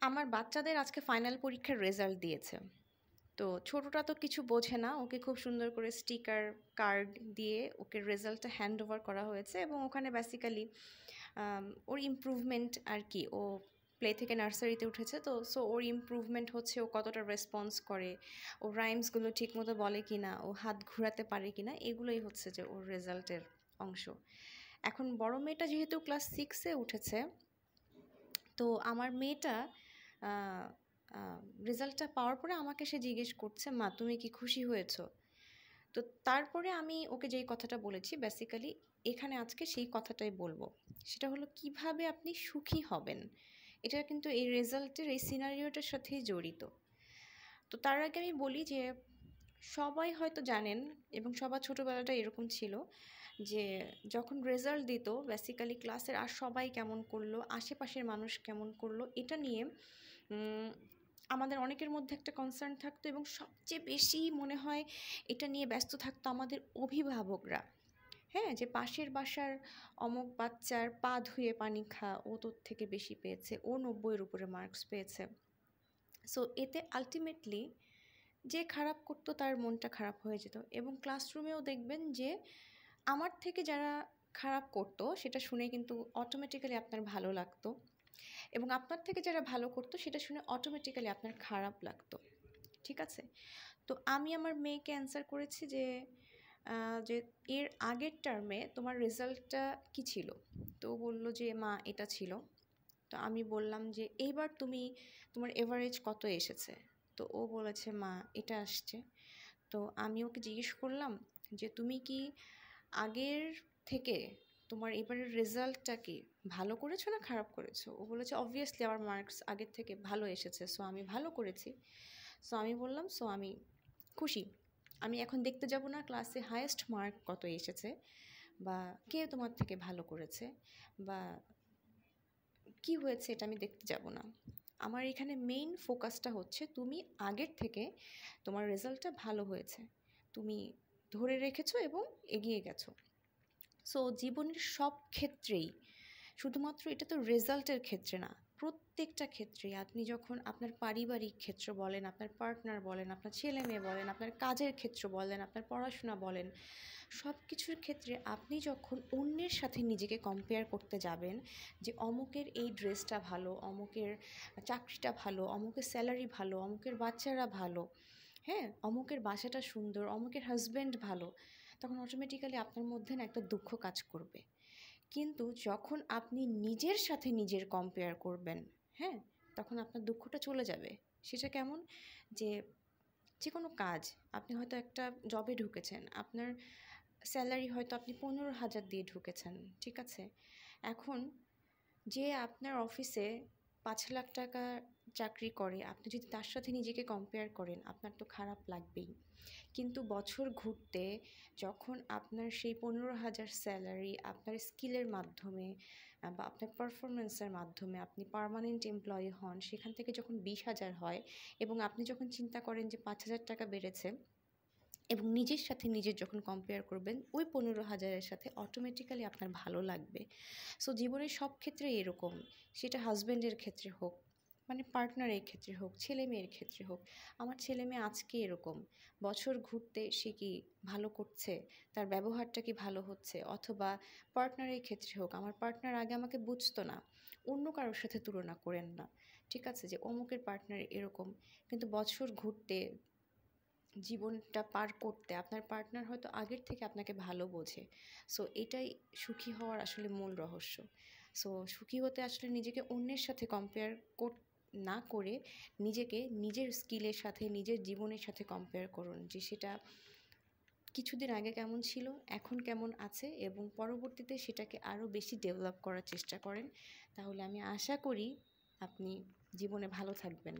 আমার বাচ্চাদের আজকে ফাইনাল পরীক্ষার রেজাল্ট দিয়েছে। তো ছোটটা তো কিছু বোঝে না। ওকে খুব সুন্দর করে স্টিকার, কার্ড দিয়ে ওকে রেজাল্টটা হ্যান্ড ওভার করা হয়েছে এবং ওখানে বেসিক্যালি ওর ইমপ্রুভমেন্ট আর কি। ও প্লে থেকে নার্সারিতে উঠেছে তো, সো ওর ইমপ্রুভমেন্ট হচ্ছে ও কতটা রেসপন্স করে, ও রাইমসগুলো ঠিকমতো বলে কি না, ও হাত ঘোরাতে পারে কি না, এগুলোই হচ্ছে যে ওর রেজাল্টের অংশ। এখন বড় মেয়েটা যেহেতু ক্লাস 6-এ উঠেছে, তো আমার মেয়েটা রেজাল্টটা পাওয়ার পরে আমাকে সে জিজ্ঞেস করছে, মা তুমি কি খুশি হয়েছো? তো তারপরে আমি ওকে যেই কথাটা বলেছি বেসিক্যালি এখানে আজকে সেই কথাটাই বলবো। সেটা হলো কিভাবে আপনি সুখী হবেন। এটা কিন্তু এই রেজাল্টের এই সিনারিওটার সাথেই জড়িত। তো তার আগে আমি বলি যে সবাই হয়তো জানেন এবং সবার ছোটোবেলাটা এরকম ছিল যে যখন রেজাল্ট দিত বেসিক্যালি ক্লাসের আর সবাই কেমন করলো, আশেপাশের মানুষ কেমন করলো, এটা নিয়ে আমাদের অনেকের মধ্যে একটা কনসার্ন থাকতো এবং সবচেয়ে বেশি মনে হয় এটা নিয়ে ব্যস্ত থাকতো আমাদের অভিভাবকরা। হ্যাঁ, যে পাশের বাসার অমুক বাচ্চার পা ধুয়ে পানি খা, ও তোর থেকে বেশি পেয়েছে, ও 90-এর উপরে মার্কস পেয়েছে। সো এতে আলটিমেটলি যে খারাপ করতো তার মনটা খারাপ হয়ে যেত এবং ক্লাসরুমেও দেখবেন যে আমার থেকে যারা খারাপ করতো সেটা শুনে কিন্তু অটোমেটিক্যালি আপনার ভালো লাগতো এবং আপনার থেকে যারা ভালো করতো সেটা শুনে অটোমেটিক্যালি আপনার খারাপ লাগতো। ঠিক আছে? তো আমি আমার মেয়েকে অ্যান্সার করেছি যে যে এর আগের টার্মে তোমার রেজাল্টটা কী ছিল? তো ও বলল যে মা এটা ছিল। তো আমি বললাম যে এইবার তোমার এভারেজ কত এসেছে? তো ও বলেছে মা এটা আসছে। তো আমি ওকে জিজ্ঞেস করলাম যে তুমি কি আগের থেকে তোমার এবারের রেজাল্টটা কি ভালো করেছো না খারাপ করেছো? ও বলেছে অবভিয়াসলি আমার মার্কস আগের থেকে ভালো এসেছে, সো আমি ভালো করেছি। সো আমি বললাম সো আমি খুশি। আমি এখন দেখতে যাব না ক্লাসে হায়েস্ট মার্ক কত এসেছে বা কে তোমার থেকে ভালো করেছে বা কি হয়েছে এটা আমি দেখতে যাব না। আমার এখানে মেইন ফোকাসটা হচ্ছে তুমি আগের থেকে তোমার রেজাল্টটা ভালো হয়েছে, তুমি ধরে রেখেছো এবং এগিয়ে গেছো। সো জীবনের সব ক্ষেত্রেই, শুধুমাত্র এটা তো রেজাল্টের ক্ষেত্রে না, প্রত্যেকটা ক্ষেত্রেই আপনি যখন আপনার পারিবারিক ক্ষেত্র বলেন, আপনার পার্টনার বলেন, আপনার ছেলে মেয়ে বলেন, আপনার কাজের ক্ষেত্র বলেন, আপনার পড়াশোনা বলেন, সব কিছুর ক্ষেত্রে আপনি যখন অন্যের সাথে নিজেকে কম্পেয়ার করতে যাবেন যে অমুকের এই ড্রেসটা ভালো, অমুকের চাকরিটা ভালো, অমুকের স্যালারি ভালো, অমুকের বাচ্চারা ভালো, হ্যাঁ, অমুকের বাসাটা সুন্দর, অমুকের হাজব্যান্ড ভালো, তখন অটোমেটিক্যালি আপনার মধ্যে না একটা দুঃখ কাজ করবে। কিন্তু যখন আপনি নিজের সাথে নিজের কম্পেয়ার করবেন, হ্যাঁ, তখন আপনার দুঃখটা চলে যাবে। সেটা কেমন? যে যে কোনো কাজ, আপনি হয়তো একটা জবে ঢুকেছেন, আপনার স্যালারি হয়তো আপনি 15,000 দিয়ে ঢুকেছেন, ঠিক আছে? এখন যে আপনার অফিসে 5 লাখ টাকা চাকরি করে, আপনি যদি তার সাথে নিজেকে কম্পেয়ার করেন আপনার তো খারাপ লাগবেই। কিন্তু বছর ঘুরতে যখন আপনার সেই 15,000 স্যালারি আপনার স্কিলের মাধ্যমে বা আপনার পারফরমেন্সের মাধ্যমে আপনি পার্মানেন্ট এমপ্লয়ি হন, সেখান থেকে যখন 20,000 হয় এবং আপনি যখন চিন্তা করেন যে 5,000 টাকা বেড়েছে এবং নিজের সাথে নিজের যখন কম্পেয়ার করবেন ওই 15,000-এর সাথে, অটোমেটিক্যালি আপনার ভালো লাগবে। সো জীবনের সব ক্ষেত্রেই এরকম, সেটা হাজব্যান্ডের ক্ষেত্রে হোক, মানে পার্টনারের ক্ষেত্রে হোক, ছেলে মেয়ের ক্ষেত্রে হোক। আমার ছেলে মেয়ে আজকে এরকম, বছর ঘুরতে সে কি ভালো করছে, তার ব্যবহারটা কি ভালো হচ্ছে, অথবা পার্টনারের ক্ষেত্রে হোক, আমার পার্টনার আগে আমাকে বুঝতো না, অন্য কারোর সাথে তুলনা করেন না, ঠিক আছে, যে অমুকের পার্টনার এরকম, কিন্তু বছর ঘুরতে জীবনটা পার করতে আপনার পার্টনার হয়তো আগের থেকে আপনাকে ভালো বোঝে। সো এটাই সুখী হওয়ার আসলে মূল রহস্য। সো সুখী হতে আসলে নিজেকে অন্যের সাথে কম্পেয়ার না করে নিজেকে নিজের স্কিলের সাথে, নিজের জীবনের সাথে কম্পেয়ার করুন যে সেটা কিছুদিন আগে কেমন ছিল, এখন কেমন আছে এবং পরবর্তীতে সেটাকে আরও বেশি ডেভেলপ করার চেষ্টা করেন। তাহলে আমি আশা করি আপনি জীবনে ভালো থাকবেন।